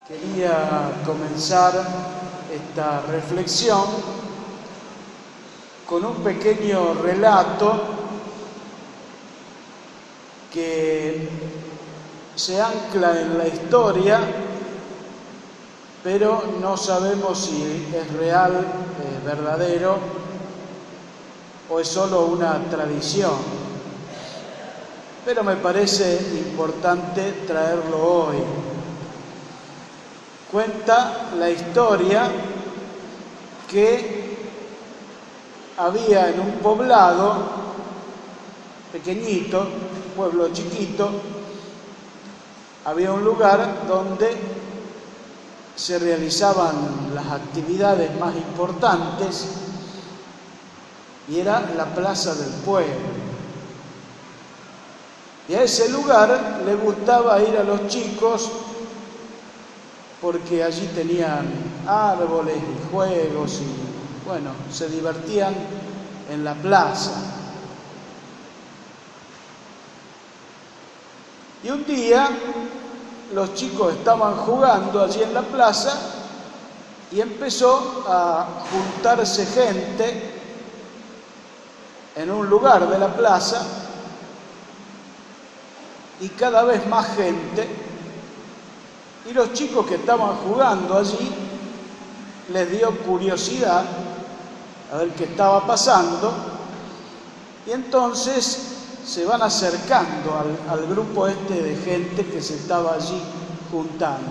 Quería comenzar esta reflexión con un pequeño relato que se ancla en la historia, pero no sabemos si es real, verdadero, o es solo una tradición. Pero me parece importante traerlo hoy. Cuenta la historia que había en un poblado pequeñito, un pueblo chiquito, había un lugar donde se realizaban las actividades más importantes y era la plaza del pueblo. Y a ese lugar le gustaba ir a los chicos porque allí tenían árboles y juegos y, bueno, se divertían en la plaza. Y un día los chicos estaban jugando allí en la plaza y empezó a juntarse gente en un lugar de la plaza y cada vez más gente. Y los chicos que estaban jugando allí les dio curiosidad a ver qué estaba pasando y entonces se van acercando al grupo de gente que se estaba allí juntando.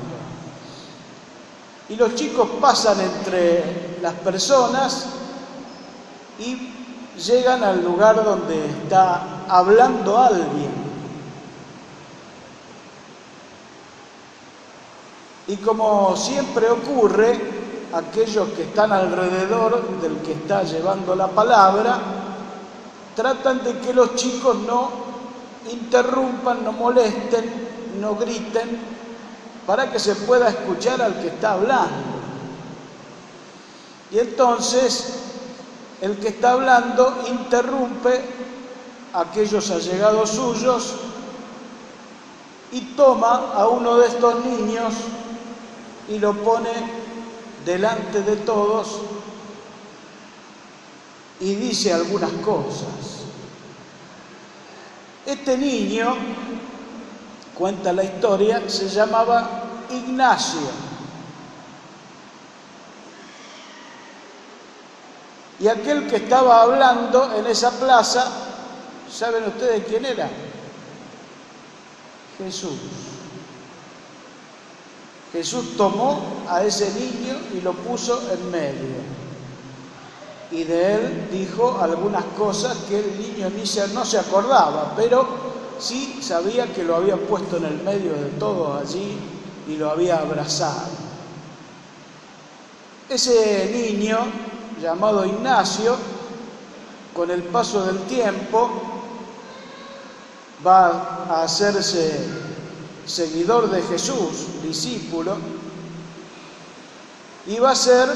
Y los chicos pasan entre las personas y llegan al lugar donde está hablando alguien. Y como siempre ocurre, aquellos que están alrededor del que está llevando la palabra tratan de que los chicos no interrumpan, no molesten, no griten, para que se pueda escuchar al que está hablando. Y entonces el que está hablando interrumpe a aquellos allegados suyos y toma a uno de estos niños y lo pone delante de todos y dice algunas cosas. Este niño, cuenta la historia, se llamaba Ignacio. Y aquel que estaba hablando en esa plaza, ¿saben ustedes quién era? Jesús. Jesús tomó a ese niño y lo puso en medio. Y de él dijo algunas cosas que el niño no se acordaba, pero sí sabía que lo había puesto en el medio de todos allí y lo había abrazado. Ese niño, llamado Ignacio, con el paso del tiempo, va a hacerse seguidor de Jesús, discípulo, y va a ser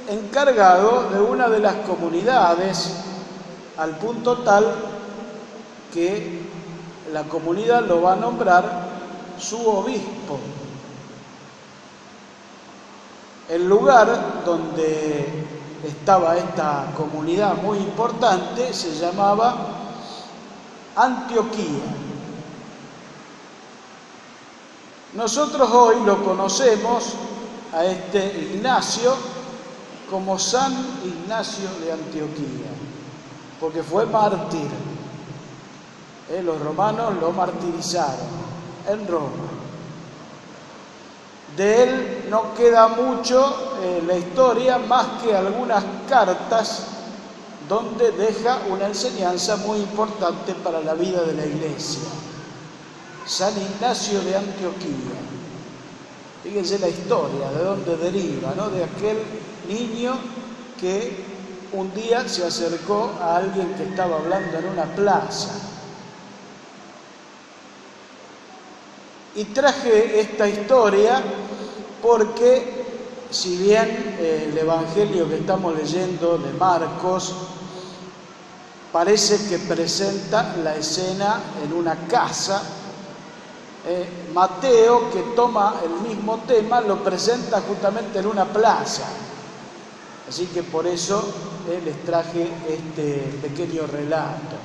encargado de una de las comunidades, al punto tal que la comunidad lo va a nombrar su obispo. El lugar donde estaba esta comunidad muy importante se llamaba Antioquía. Nosotros hoy lo conocemos a este Ignacio como San Ignacio de Antioquía, porque fue mártir. Los romanos lo martirizaron en Roma. De él no queda mucho en la historia, más que algunas cartas donde deja una enseñanza muy importante para la vida de la Iglesia. San Ignacio de Antioquía. Fíjense la historia, de dónde deriva, ¿no? De aquel niño que un día se acercó a alguien que estaba hablando en una plaza. Y traje esta historia porque, si bien el Evangelio que estamos leyendo de Marcos parece que presenta la escena en una casa, Mateo, que toma el mismo tema, lo presenta justamente en una plaza. Así que por eso les traje este pequeño relato,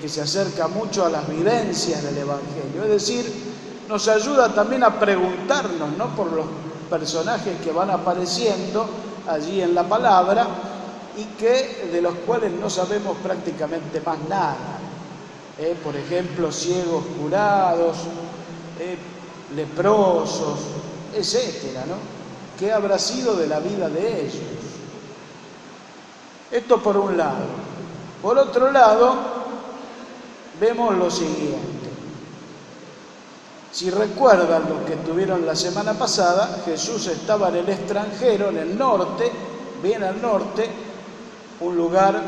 que se acerca mucho a las vivencias del Evangelio. Es decir, nos ayuda también a preguntarnos, ¿no?, por los personajes que van apareciendo allí en la palabra y de los cuales no sabemos prácticamente más nada. Por ejemplo, ciegos curados, leprosos, etcétera, ¿no? ¿Qué habrá sido de la vida de ellos? Esto por un lado. Por otro lado, vemos lo siguiente. Si recuerdan lo que tuvieron la semana pasada, Jesús estaba en el extranjero, en el norte, bien al norte, un lugar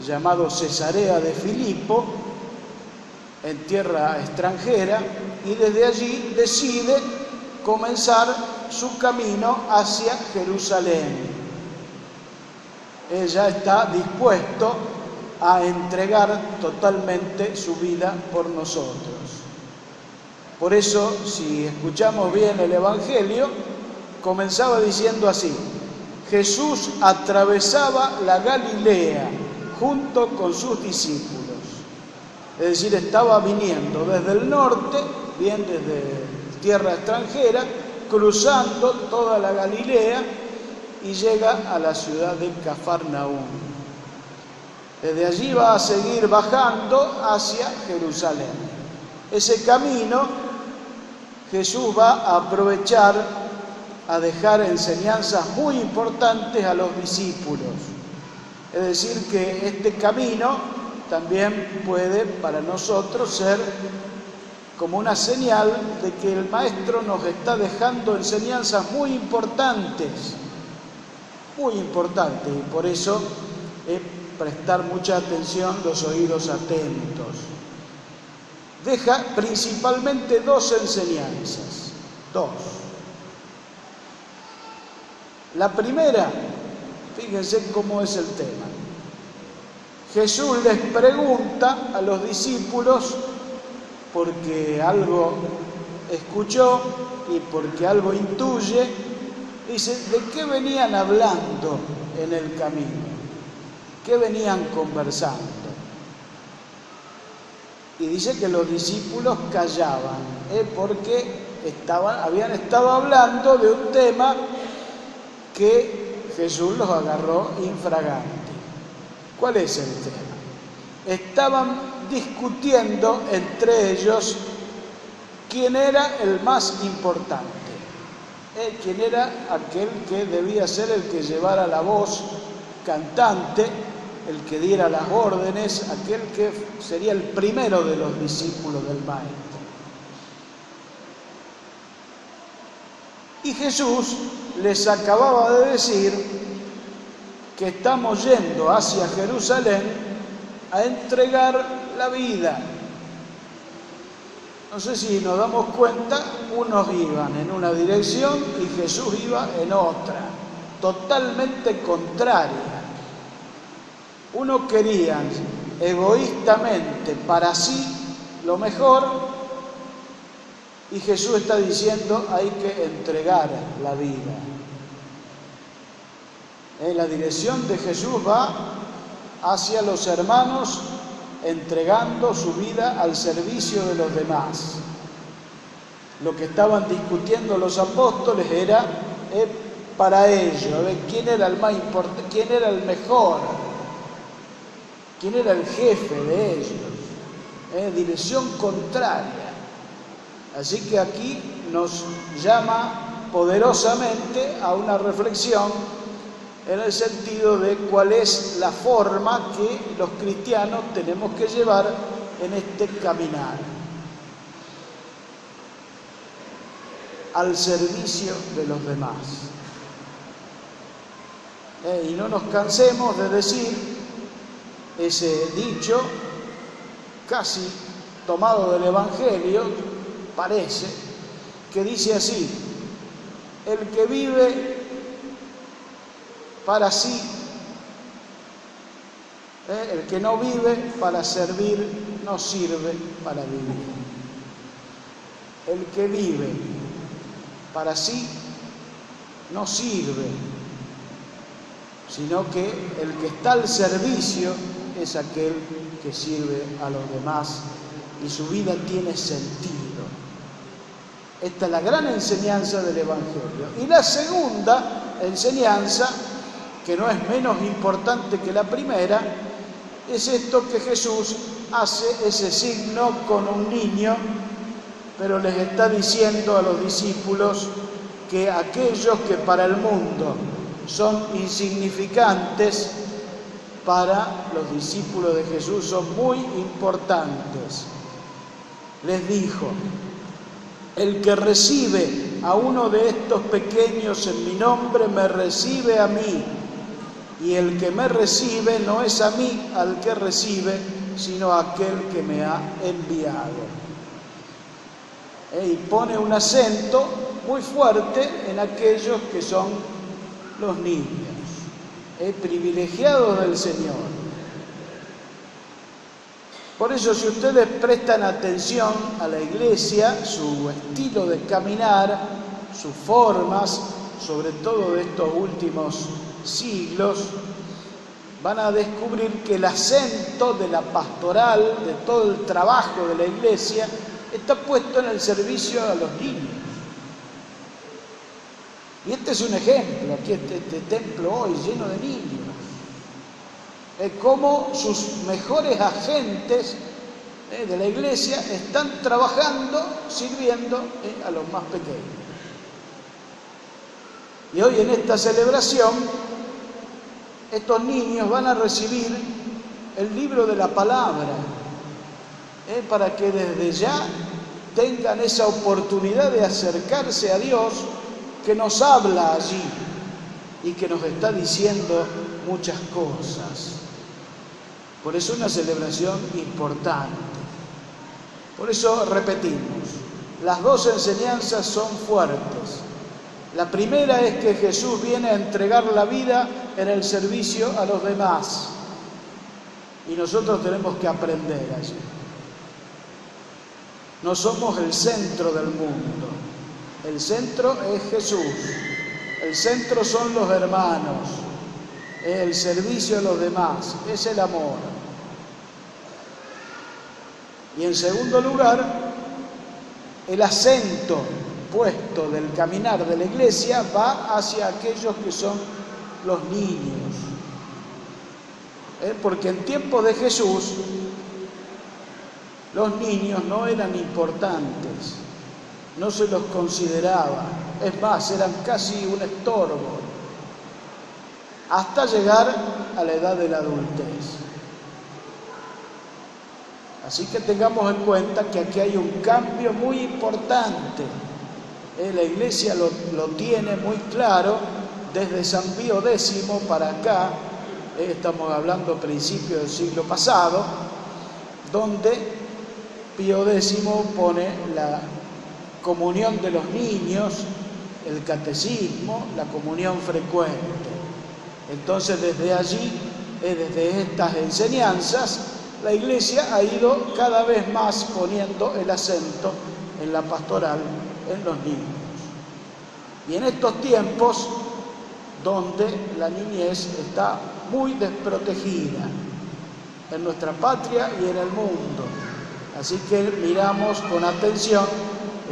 llamado Cesarea de Filipo, en tierra extranjera, y desde allí decide comenzar su camino hacia Jerusalén. Él ya está dispuesto a entregar totalmente su vida por nosotros. Por eso, si escuchamos bien el Evangelio, comenzaba diciendo así: Jesús atravesaba la Galilea junto con sus discípulos. Es decir, estaba viniendo desde el norte, bien desde tierra extranjera, cruzando toda la Galilea y llega a la ciudad de Cafarnaúm. Desde allí va a seguir bajando hacia Jerusalén. Ese camino Jesús va a aprovechar a dejar enseñanzas muy importantes a los discípulos. Es decir, que este camino también puede para nosotros ser como una señal de que el Maestro nos está dejando enseñanzas muy importantes, y por eso prestar mucha atención, los oídos atentos. Deja principalmente dos enseñanzas, dos. La primera, fíjense cómo es el tema. Jesús les pregunta a los discípulos, porque algo escuchó y porque algo intuye, dice, ¿de qué venían hablando en el camino? ¿Qué venían conversando? Y dice que los discípulos callaban, porque habían estado hablando de un tema que Jesús los agarró infragante. ¿Cuál es el tema? Estaban discutiendo entre ellos quién era el más importante, quién era aquel que debía ser el que llevara la voz cantante, el que diera las órdenes, aquel que sería el primero de los discípulos del Maestro. Y Jesús les acababa de decir que estamos yendo hacia Jerusalén a entregar la vida. No sé si nos damos cuenta, unos iban en una dirección y Jesús iba en otra, totalmente contraria. Uno quería egoístamente para sí lo mejor y Jesús está diciendo hay que entregar la vida. La dirección de Jesús va hacia los hermanos entregando su vida al servicio de los demás. Lo que estaban discutiendo los apóstoles era para ellos, quién era el más importante, quién era el mejor, quién era el jefe de ellos. Dirección contraria. Así que aquí nos llama poderosamente a una reflexión en el sentido de cuál es la forma que los cristianos tenemos que llevar en este caminar. Al servicio de los demás. Y no nos cansemos de decir ese dicho, casi tomado del Evangelio, parece, que dice así: el que vive para sí, el que no vive para servir, no sirve para vivir. el que vive para sí no sirve, sino que el que está al servicio es aquel que sirve a los demás y su vida tiene sentido. Esta es la gran enseñanza del Evangelio. Y la segunda enseñanza, que no es menos importante que la primera, es esto que Jesús hace ese signo con un niño, pero les está diciendo a los discípulos que aquellos que para el mundo son insignificantes, para los discípulos de Jesús son muy importantes. Les dijo: el que recibe a uno de estos pequeños en mi nombre, me recibe a mí. Y el que me recibe no es a mí al que recibe, sino a aquel que me ha enviado. Y pone un acento muy fuerte en aquellos que son los niños, privilegiados del Señor. Por eso, si ustedes prestan atención a la iglesia, su estilo de caminar, sus formas, sobre todo de estos últimos siglos, van a descubrir que el acento de la pastoral, de todo el trabajo de la iglesia, está puesto en el servicio a los niños. Y este es un ejemplo, aquí este templo hoy lleno de niños. Cómo sus mejores agentes de la iglesia están trabajando, sirviendo a los más pequeños. Y hoy en esta celebración, estos niños van a recibir el libro de la palabra, para que desde ya tengan esa oportunidad de acercarse a Dios, que nos habla allí y que nos está diciendo muchas cosas. Por eso es una celebración importante. Por eso repetimos, las dos enseñanzas son fuertes. La primera es que Jesús viene a entregar la vida en el servicio a los demás. Y nosotros tenemos que aprender allí. No somos el centro del mundo. El centro es Jesús. El centro son los hermanos. El servicio a los demás. Es el amor. Y en segundo lugar, el acento puesto del caminar de la iglesia va hacia aquellos que son los niños. Porque en tiempos de Jesús los niños no eran importantes, no se los consideraba, es más, eran casi un estorbo, hasta llegar a la edad de la adultez. Así que tengamos en cuenta que aquí hay un cambio muy importante. La iglesia lo tiene muy claro desde San Pío X para acá, estamos hablando principios del siglo pasado, donde Pío X pone la comunión de los niños, el catecismo, la comunión frecuente. Entonces desde allí, desde estas enseñanzas, la iglesia ha ido cada vez más poniendo el acento en la pastoral, en los niños. Y en estos tiempos donde la niñez está muy desprotegida en nuestra patria y en el mundo. Así que miramos con atención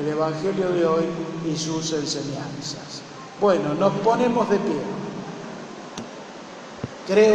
el Evangelio de hoy y sus enseñanzas. Bueno, nos ponemos de pie. Creo